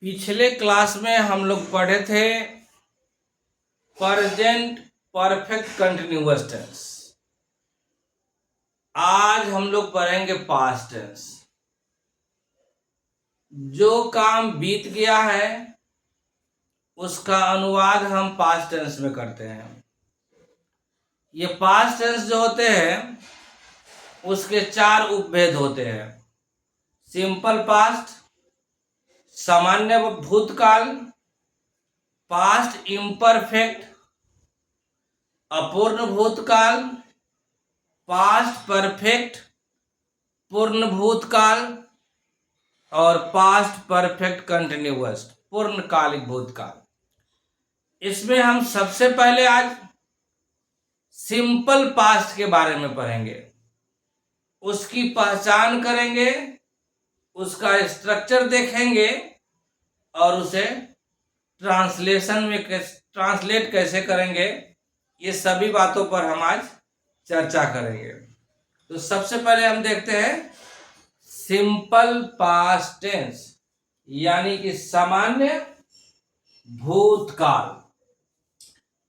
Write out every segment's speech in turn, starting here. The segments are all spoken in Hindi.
पिछले क्लास में हम लोग पढ़े थे प्रेजेंट परफेक्ट कंटिन्यूअस टेंस। आज हम लोग पढ़ेंगे पास्ट टेंस। जो काम बीत गया है उसका अनुवाद हम पास्ट टेंस में करते हैं। ये पास्ट टेंस जो होते हैं उसके 4 उपभेद होते हैं। सिंपल पास्ट, सामान्य भूतकाल, पास्ट इम्परफेक्ट, अपूर्ण भूतकाल, पास्ट परफेक्ट पूर्ण भूतकाल और पास्ट परफेक्ट कंटिन्यूअस पूर्णकालिक भूतकाल। इसमें हम सबसे पहले आज सिंपल पास्ट के बारे में पढ़ेंगे, उसकी पहचान करेंगे, उसका स्ट्रक्चर देखेंगे और उसे ट्रांसलेशन में ट्रांसलेट कैसे करेंगे, ये सभी बातों पर हम आज चर्चा करेंगे। तो सबसे पहले हम देखते हैं सिंपल पास्ट टेंस यानी कि सामान्य भूतकाल।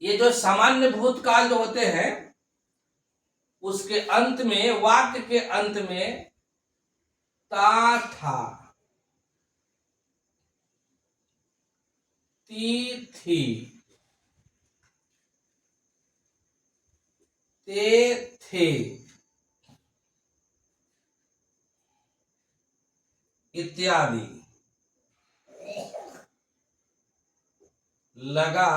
ये जो सामान्य भूतकाल जो होते हैं उसके अंत में, वाक्य के अंत में ता, था, ती, थी, ते, थे इत्यादि लगा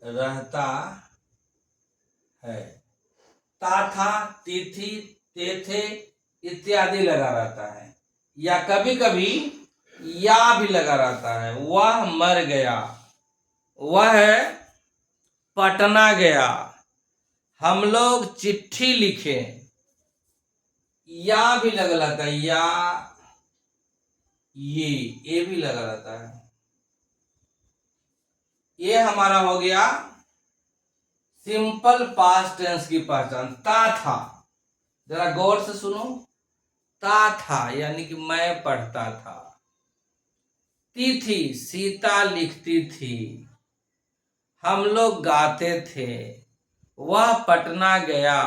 रहता है। ता, था, ती, थी, ते, थे इत्यादि लगा रहता है, या कभी कभी या भी लगा रहता है। वह मर गया, वह पटना गया, हम लोग चिट्ठी लिखे, या भी लगा रहता है। या, ये भी लगा रहता है। ये हमारा हो गया सिंपल पास्ट टेंस की पहचान। ता, था, जरा गौर से सुनो। ता, था यानी कि मैं पढ़ता था। ती, थी, सीता लिखती थी, हम लोग गाते थे, वह पटना गया,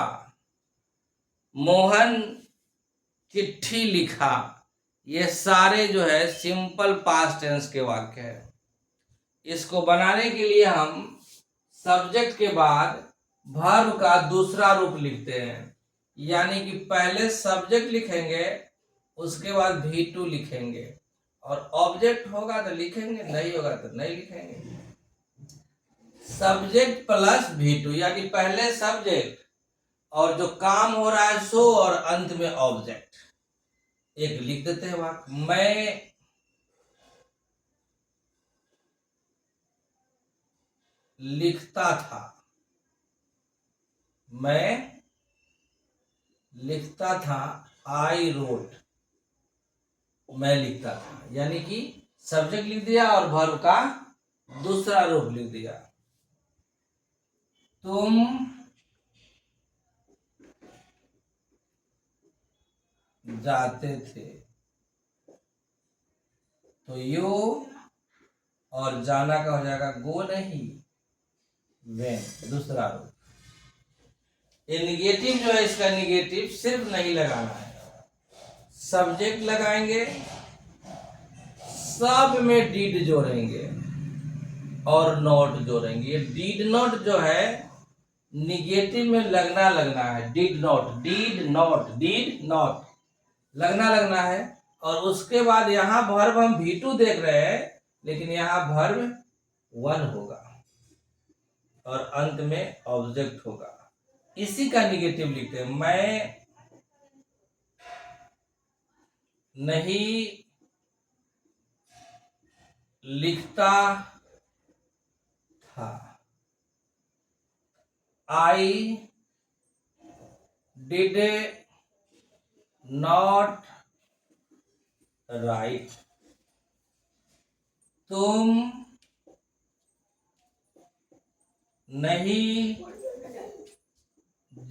मोहन चिट्ठी लिखा। ये सारे जो है सिंपल पास्ट टेंस के वाक्य है। इसको बनाने के लिए हम सब्जेक्ट के बाद वर्ब का दूसरा रूप लिखते हैं, यानी कि पहले सब्जेक्ट लिखेंगे, उसके बाद V2 लिखेंगे, और ऑब्जेक्ट होगा तो लिखेंगे, नहीं होगा तो नहीं लिखेंगे। सब्जेक्ट प्लस V2 यानी पहले सब्जेक्ट और जो काम हो रहा है सो, और अंत में ऑब्जेक्ट। एक लिख देते हैं वाक्य, मैं लिखता था। मैं लिखता था, आई रोट, मैं लिखता था, यानी कि सब्जेक्ट लिख दिया और वर्ब का दूसरा रूप लिख दिया। तुम जाते थे, तो यू और जाना का हो जाएगा गो, नहीं वेन, दूसरा रूप। ये निगेटिव जो है, इसका निगेटिव सिर्फ नहीं लगाना है, सब्जेक्ट लगाएंगे, सब में डीड जोड़ेंगे और नॉट जोड़ेंगे। ये डीड नॉट जो है निगेटिव में लगना है। Did not, did not, did not लगना है। और उसके बाद यहां वर्ब हम V2 देख रहे हैं, लेकिन यहां वर्ब 1 होगा और अंत में ऑब्जेक्ट होगा। इसी का निगेटिव लिखते हैं, मैं नहीं लिखता था, आई डिड नॉट राइट। तुम नहीं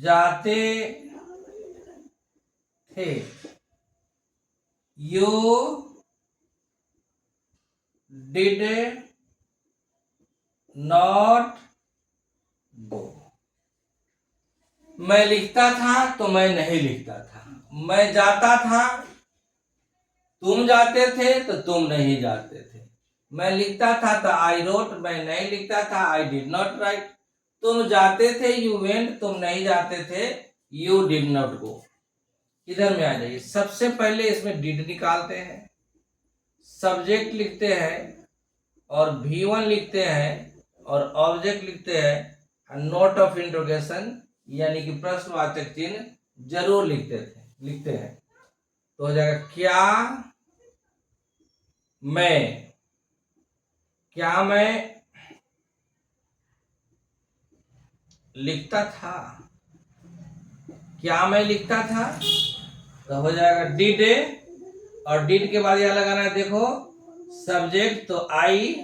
जाते थे, यू डिड नॉट गो। मैं लिखता था तो मैं नहीं लिखता था। मैं जाता था, तुम जाते थे तो तुम नहीं जाते थे। मैं लिखता था तो आई रोट, मैं नहीं लिखता था आई डिड नॉट राइट। तुम जाते थे यू वेंट, तुम नहीं जाते थे यू डिड नॉट गो। इधर में आ जाइए। सबसे पहले इसमें डिड निकालते हैं, सब्जेक्ट लिखते हैं और V1 लिखते हैं और ऑब्जेक्ट लिखते हैं। नोट ऑफ इंट्रोगेशन यानी कि प्रश्नवाचक चिन्ह जरूर लिखते हैं। तो हो जाएगा क्या मैं लिखता था, क्या मैं लिखता था। तो हो जाएगा डिड, और डिड के बाद यह लगाना है, देखो सब्जेक्ट तो I,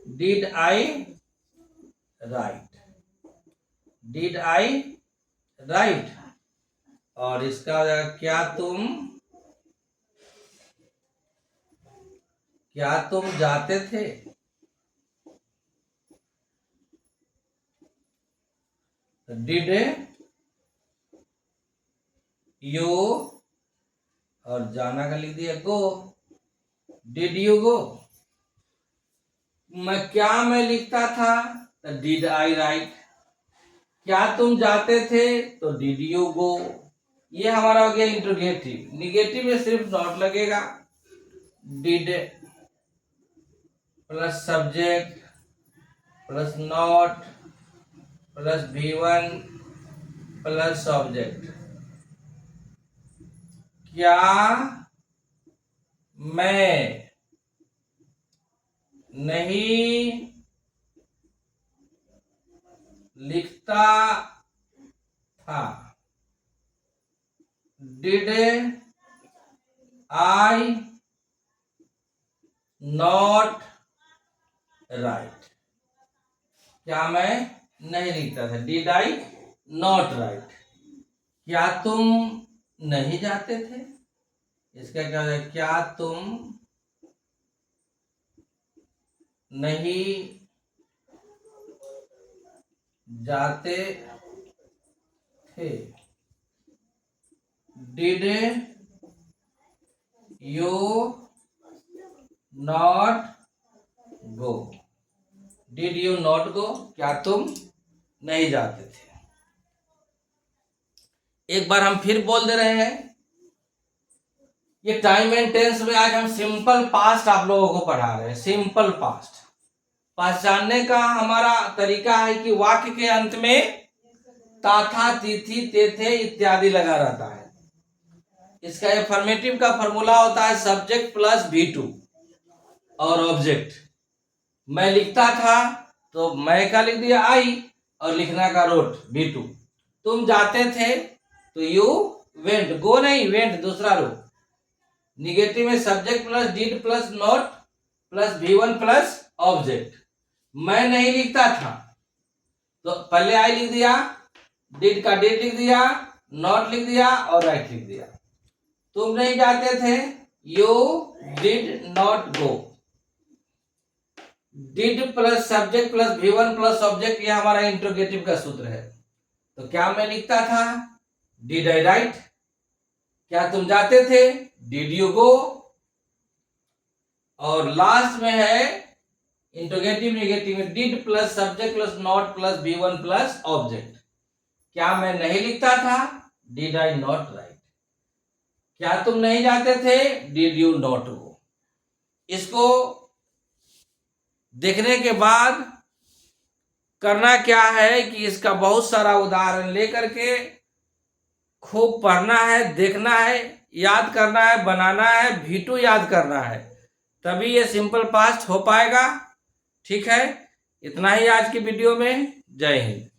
did I right, did I right. और इसका हो जाएगा क्या तुम जाते थे। डिड यू, और जाना का लिख दिया गो, डिड यू गो। मैं लिखता था तो डिड आई राइट। क्या तुम जाते थे तो डिड यू गो। ये हमारा हो गया इंट्रोगेटिव। निगेटिव में सिर्फ नॉट लगेगा। Did plus subject plus not plus V1 plus object. क्या मैं नहीं लिखता था। Did I not right. क्या मैं नहीं लिखता था, डिड आई नॉट राइट। क्या तुम नहीं जाते थे। इसका क्या हो जाएगा, क्या तुम नहीं जाते थे। Did you not go, did you not go, क्या तुम नहीं जाते थे। एक बार हम फिर बोल दे रहे हैं। ये टाइम एंड टेंस में आज हम सिंपल पास्ट आप लोगों को पढ़ा रहे हैं। सिंपल पास्ट पहचानने का हमारा तरीका है कि वाक्य के अंत में ता था, तिथि, ते थे इत्यादि लगा रहता है। इसका एफर्मेटिव का फॉर्मूला होता है सब्जेक्ट प्लस V2 और ऑब्जेक्ट। मैं लिखता था तो मैं का लिख दिया आई, और लिखना का रोट V2। तुम जाते थे तो यू वेंट, गो नहीं वेंट दूसरा रो। निगेटिव में subject plus did plus not plus V1 plus object. मैं नहीं लिखता था तो पहले आई लिख दिया, डिड का डिड लिख दिया, नॉट लिख दिया और राइट लिख दिया। तुम नहीं जाते थे, you did not go. Did plus subject plus V1 plus object, ये हमारा इंट्रोगेटिव का सूत्र है। तो क्या मैं लिखता था, डिड आई राइट। क्या तुम जाते थे, डिड यू गो। और लास्ट में है इंट्रोगेटिव निगेटिव में did plus subject plus not plus V1 plus object. क्या मैं नहीं लिखता था, डिड आई नॉट राइट। क्या तुम नहीं जाते थे, डिड यू नॉट गो। इसको देखने के बाद करना क्या है कि इसका बहुत सारा उदाहरण लेकर के खूब पढ़ना है, देखना है, याद करना है, बनाना है, V2 याद करना है, तभी ये सिंपल पास्ट हो पाएगा। ठीक है, इतना ही आज की वीडियो में। जय हिंद।